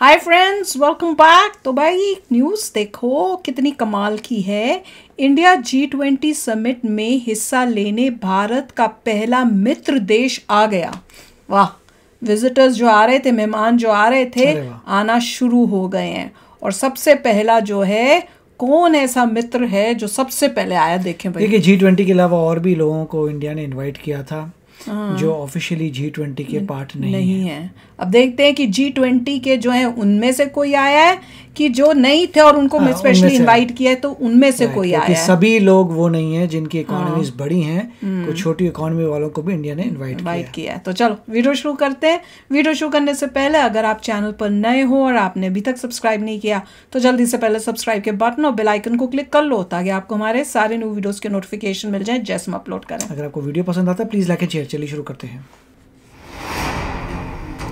Hi friends, welcome back. तो भाई news देखो कितनी कमाल की है। इंडिया G20 समिट में हिस्सा लेने भारत का पहला मित्र देश आ गया। वाह, विजिटर्स जो आ रहे थे, मेहमान जो आ रहे थे, आना शुरू हो गए हैं। और सबसे पहला जो है, कौन ऐसा मित्र है जो सबसे पहले आया? देखें भाई, देखिए G20 के अलावा और भी लोगों को इंडिया ने इनवाइट किया था जो ऑफिशियली G20 के पार्ट नहीं है। अब देखते हैं कि G20 के जो हैं उनमें से कोई आया है कि जो नहीं थे और उनको स्पेशली इनवाइट किया है, तो उनमें से कोई आया है। सभी लोग वो नहीं है जिनकी इकोनॉमीज बड़ी हैं, कुछ छोटी इकोनॉमी वालों को भी इंडिया ने इनवाइट किया है। तो चलो वीडियो शुरू करते हैं। वीडियो शुरू करने से पहले अगर आप चैनल पर नए हो और आपने अभी तक सब्सक्राइब नहीं किया तो जल्दी से पहले सब्सक्राइब के बटन और बेल आइकन को क्लिक कर लो ताकि आपको हमारे सारे न्यू वीडियोस के नोटिफिकेशन मिल जाए जैसे हम अपलोड करें। अगर आपको वीडियो पसंद आता है प्लीज लाइक एंड शेयर। चलिए शुरू करते हैं।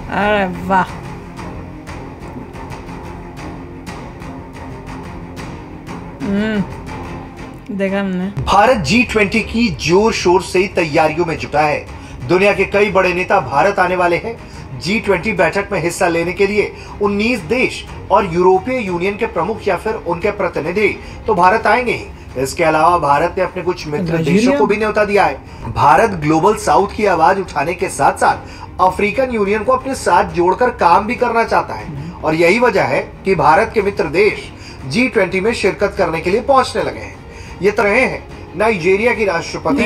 अरे वाह, देखा हमने। भारत G20 की जोर शोर से तैयारियों में जुटा है। दुनिया के कई बड़े नेता भारत आने वाले हैं। G20 बैठक में हिस्सा लेने के लिए 19 देश और यूरोपीय यूनियन के प्रमुख या फिर उनके प्रतिनिधि तो भारत आएंगे ही। इसके अलावा भारत ने अपने कुछ मित्र देशों को भी न्योता दिया है। भारत ग्लोबल साउथ की आवाज उठाने के साथ साथ अफ्रीकन यूनियन को अपने साथ जोड़कर काम भी करना चाहता है और यही वजह है कि भारत के मित्र देश G20 में शिरकत करने के लिए पहुंचने लगे हैं। ये तो रहे हैं नाइजीरिया की राष्ट्रपति।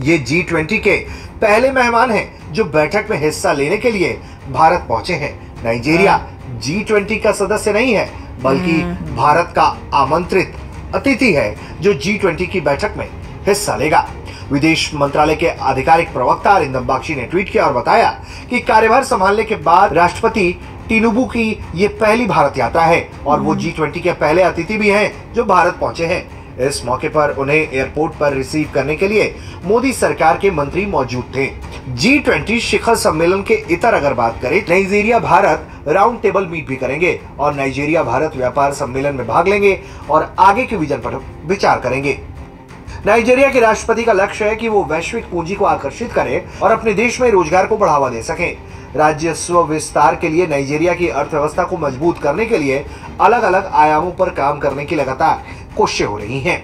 ये G20 के पहले मेहमान हैं जो बैठक में हिस्सा लेने के लिए भारत पहुंचे हैं। नाइजीरिया G20 का सदस्य नहीं है बल्कि भारत का आमंत्रित अतिथि है जो G20 की बैठक में हिस्सा लेगा। विदेश मंत्रालय के आधिकारिक प्रवक्ता अरिंदम बागची ने ट्वीट किया और बताया कि कार्यभार संभालने के बाद राष्ट्रपति टिनुबू की ये पहली भारत यात्रा है और वो G20 के पहले अतिथि भी हैं जो भारत पहुंचे हैं। इस मौके पर उन्हें एयरपोर्ट पर रिसीव करने के लिए मोदी सरकार के मंत्री मौजूद थे। G20 शिखर सम्मेलन के इतर अगर बात करें, Nigeria Bharat round table meet भी करेंगे और नाइजीरिया भारत व्यापार सम्मेलन में भाग लेंगे और आगे के विजन पर विचार करेंगे। नाइजीरिया के राष्ट्रपति का लक्ष्य है कि वो वैश्विक पूंजी को आकर्षित करें और अपने देश में रोजगार को बढ़ावा दे सकें। राजस्व विस्तार के लिए नाइजीरिया की अर्थव्यवस्था को मजबूत करने के लिए अलग अलग आयामों पर काम करने की लगातार कोशिशें हो रही हैं।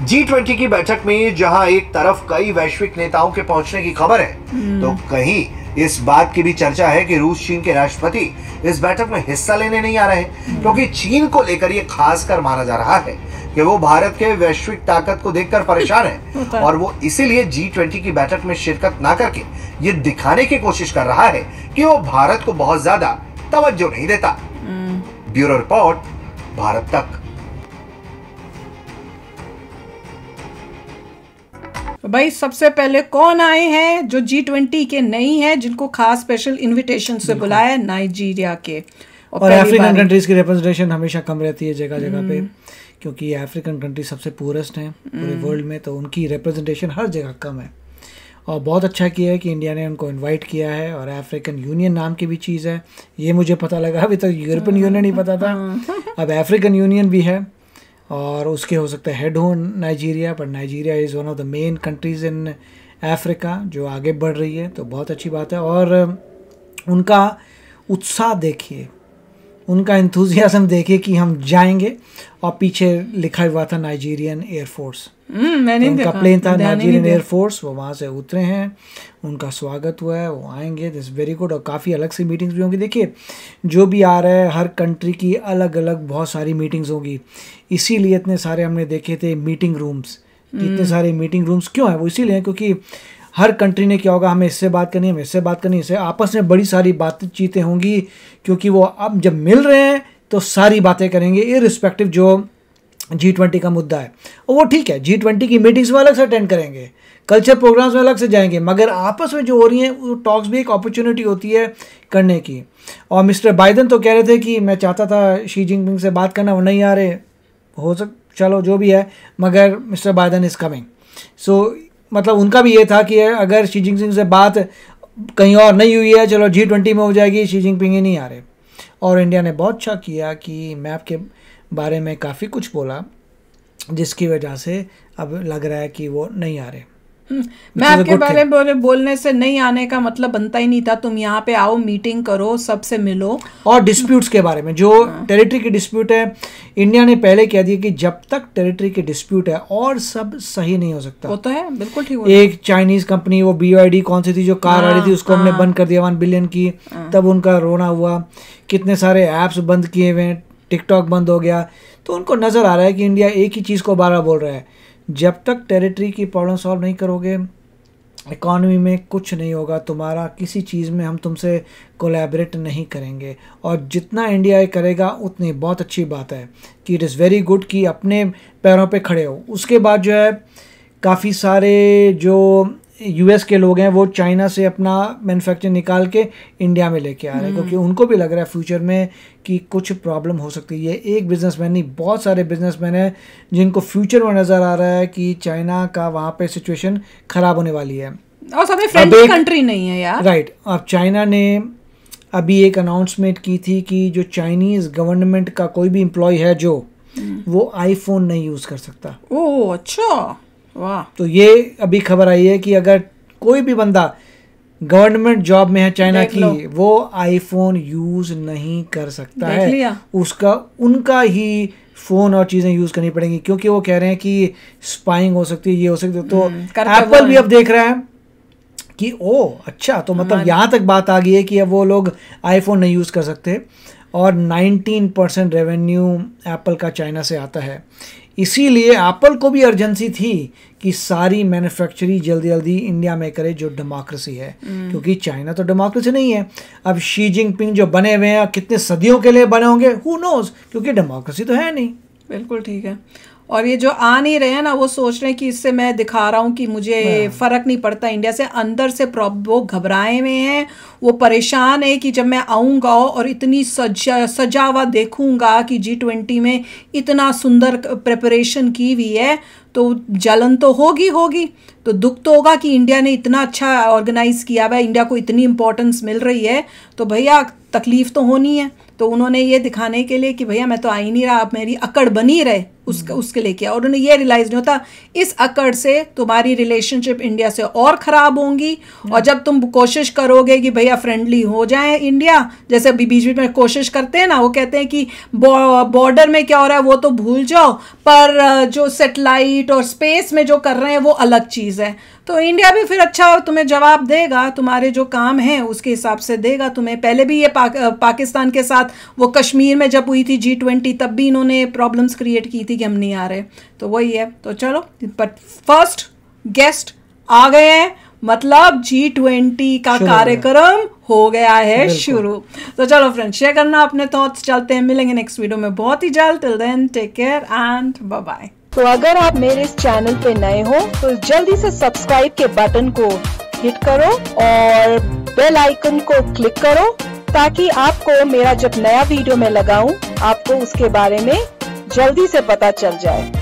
G20 की बैठक में जहां एक तरफ कई वैश्विक नेताओं के पहुंचने की खबर है, तो कहीं इस बात की भी चर्चा है कि रूस चीन के राष्ट्रपति इस बैठक में हिस्सा लेने नहीं आ रहे, क्योंकि चीन को लेकर यह खास कर माना जा रहा है कि वो भारत के वैश्विक ताकत को देखकर परेशान है और वो इसीलिए G20 की बैठक में शिरकत ना करके ये दिखाने की कोशिश कर रहा है कि वो भारत को बहुत ज्यादा तवज्जो नहीं देता। ब्यूरो रिपोर्ट, भारत तक। भाई सबसे पहले कौन आए हैं जो G20 के नहीं है, जिनको खास स्पेशल इनविटेशन से बुलाया? नाइजीरिया के। और अफ्रीकन कंट्रीज की रिप्रेजेंटेशन हमेशा कम रहती है जगह जगह पे, क्योंकि अफ्रीकन कंट्री सबसे पूरेस्ट हैं पूरे वर्ल्ड में, तो उनकी रिप्रेजेंटेशन हर जगह कम है। और बहुत अच्छा किया है कि इंडिया ने उनको इनवाइट किया है। और अफ्रीकन यूनियन नाम की भी चीज़ है, ये मुझे पता लगा, अभी तक यूरोपियन यूनियन नहीं पता था, अब अफ्रीकन यूनियन भी है। और उसके हो सकता है हेड हो नाइजीरिया, पर Nigeria is one of the main countries in Africa जो आगे बढ़ रही है, तो बहुत अच्छी बात है। और उनका उत्साह देखिए, उनका एंथुजियाज्म देखिए कि हम जाएंगे, और पीछे लिखा हुआ था नाइजीरियन एयरफोर्स। उनका प्लेन था नाइजीरियन एयरफोर्स, वो वहाँ से उतरे हैं, उनका स्वागत हुआ है, वो आएंगे। This very good. और काफ़ी अलग सी मीटिंग्स भी होंगी। देखिए जो भी आ रहा है, हर कंट्री की अलग अलग बहुत सारी मीटिंग्स होगी, इसीलिए इतने सारे हमने देखे थे मीटिंग रूम्स। इतने सारे मीटिंग रूम्स क्यों है? वो इसीलिए क्योंकि हर कंट्री ने क्या होगा, हमें इससे बात करनी है, हमें इससे बात करनी है, इससे आपस में बड़ी सारी बातचीतें होंगी, क्योंकि वो अब जब मिल रहे हैं तो सारी बातें करेंगे इररिस्पेक्टिव जो G20 का मुद्दा है। और वो ठीक है, G20 की मीटिंग्स में अलग से अटेंड करेंगे, कल्चर प्रोग्राम्स में अलग से जाएंगे, मगर आपस में जो हो रही हैं वो टॉक्स भी एक अपॉर्चुनिटी होती है करने की। और मिस्टर बाइडेन तो कह रहे थे कि मैं चाहता था शी जिनपिंग से बात करना, वो नहीं आ रहे, चलो जो भी है, मगर मिस्टर बाइडेन इज़ कमिंग। सो मतलब उनका भी ये था कि अगर शी जिनपिंग से बात कहीं और नहीं हुई है, चलो G20 में हो जाएगी, शी जिनपिंग ही नहीं आ रहे। और इंडिया ने बहुत अच्छा किया कि मैप के बारे में काफ़ी कुछ बोला, जिसकी वजह से अब लग रहा है कि वो नहीं आ रहे। मैं आपके बारे में बोलने से नहीं आने का मतलब बनता ही नहीं था। तुम यहाँ पे आओ, मीटिंग करो, सबसे मिलो। और डिस्प्यूट्स के बारे में, जो टेरिटरी की डिस्प्यूट है, इंडिया ने पहले कह दिया कि जब तक टेरिटरी की डिस्प्यूट है और सब सही नहीं हो सकता। वो तो है, बिल्कुल ठीक। एक चाइनीज कंपनी, वो BYD कौन सी थी जो कार आ रही थी, उसको हमने बंद कर दिया 1 बिलियन की, तब उनका रोना हुआ। कितने सारे ऐप्स बंद किए हुए हैं, टिकटॉक बंद हो गया। तो उनको नज़र आ रहा है कि इंडिया एक ही चीज़ को बार बार बोल रहा है, जब तक टेरिटरी की प्रॉब्लम सॉल्व नहीं करोगे, इकॉनमी में कुछ नहीं होगा तुम्हारा, किसी चीज़ में हम तुमसे कोलैबोरेट नहीं करेंगे। और जितना इंडिया करेगा उतनी बहुत अच्छी बात है कि इट इज़ वेरी गुड कि अपने पैरों पे खड़े हो। उसके बाद जो है काफ़ी सारे जो US के लोग हैं वो चाइना से अपना मैन्युफैक्चरिंग निकाल के इंडिया में लेके आ रहे हैं, क्योंकि उनको भी लग रहा है फ्यूचर में कि कुछ प्रॉब्लम हो सकती है। ये एक बिजनेसमैन नहीं, बहुत सारे बिजनेसमैन हैं जिनको फ्यूचर में नज़र आ रहा है कि चाइना का वहाँ पे सिचुएशन ख़राब होने वाली है। और सब फ्रेंडली कंट्री नहीं है यार। राइट। अब चाइना ने अभी एक अनाउंसमेंट की थी कि जो चाइनीज़ गवर्नमेंट का कोई भी एम्प्लॉय है जो वो आईफोन नहीं यूज़ कर सकता। ओह अच्छा, वाह। तो ये अभी खबर आई है कि अगर कोई भी बंदा गवर्नमेंट जॉब में है चाइना की, वो आईफोन यूज नहीं कर सकता है, उसका उनका ही फोन और चीजें यूज करनी पड़ेंगी, क्योंकि वो कह रहे हैं कि स्पाइंग हो सकती है, ये हो सकती है। तो एप्पल भी अब देख रहा है कि ओ अच्छा, तो मतलब यहाँ तक बात आ गई है कि अब वो लोग आईफोन नहीं यूज कर सकते। और 19% रेवेन्यू एप्पल का चाइना से आता है। इसीलिए एप्पल को भी अर्जेंसी थी कि सारी मैन्युफैक्चरिंग जल्दी जल्दी इंडिया में करे, जो डेमोक्रेसी है, क्योंकि चाइना तो डेमोक्रेसी नहीं है। अब शी जिनपिंग जो बने हुए हैं कितने सदियों के लिए बने होंगे, हु नोज, क्योंकि डेमोक्रेसी तो है नहीं। बिल्कुल ठीक है। और ये जो आ नहीं रहे हैं ना, वो सोच रहे हैं कि इससे मैं दिखा रहा हूँ कि मुझे फ़र्क नहीं पड़ता इंडिया से। अंदर से वो घबराए हुए हैं, वो परेशान है कि जब मैं आऊँगा और इतनी सजा हुआ देखूँगा कि G20 में इतना सुंदर प्रिपरेशन की हुई है, तो जलन तो होगी, तो दुख तो होगा कि इंडिया ने इतना अच्छा ऑर्गेनाइज़ किया हुआ है, इंडिया को इतनी इम्पोर्टेंस मिल रही है, तो भैया तकलीफ़ तो होनी है। तो उन्होंने ये दिखाने के लिए कि भैया मैं तो आ ही नहीं रहा, अब मेरी अकड़ बनी रहे, उसके लिए किया। और उन्हें ये रियलाइज़ नहीं होता, इस अकड़ से तुम्हारी रिलेशनशिप इंडिया से और ख़राब होंगी। और जब तुम कोशिश करोगे कि भैया फ्रेंडली हो जाए इंडिया, जैसे अभी बीच में कोशिश करते हैं ना, वो कहते हैं कि बॉर्डर में क्या हो रहा है वो तो भूल जाओ, पर जो सैटेलाइट और स्पेस में जो कर रहे हैं वो अलग चीज़ है। तो इंडिया भी फिर अच्छा तुम्हें जवाब देगा, तुम्हारे जो काम हैं उसके हिसाब से देगा तुम्हें। पहले भी ये पाकिस्तान के साथ वो कश्मीर में जब हुई थी G20, तब भी इन्होंने प्रॉब्लम्स क्रिएट की थी कि हम नहीं आ रहे। तो वही है। तो चलो, बट फर्स्ट गेस्ट आ गए हैं, मतलब G20 का कार्यक्रम हो गया है शुरू। तो चलो फ्रेंड्स, शेयर करना अपने थॉट्स। चलते हैं, मिलेंगे नेक्स्ट वीडियो में बहुत ही जल्द। Till then take care and bye bye. तो अगर आप मेरे इस चैनल पे नए हो तो जल्दी से सब्सक्राइब के बटन को हिट करो और बेल आइकन को क्लिक करो, ताकि आपको मेरा जब नया वीडियो मैं लगाऊं आपको उसके बारे में जल्दी से पता चल जाए।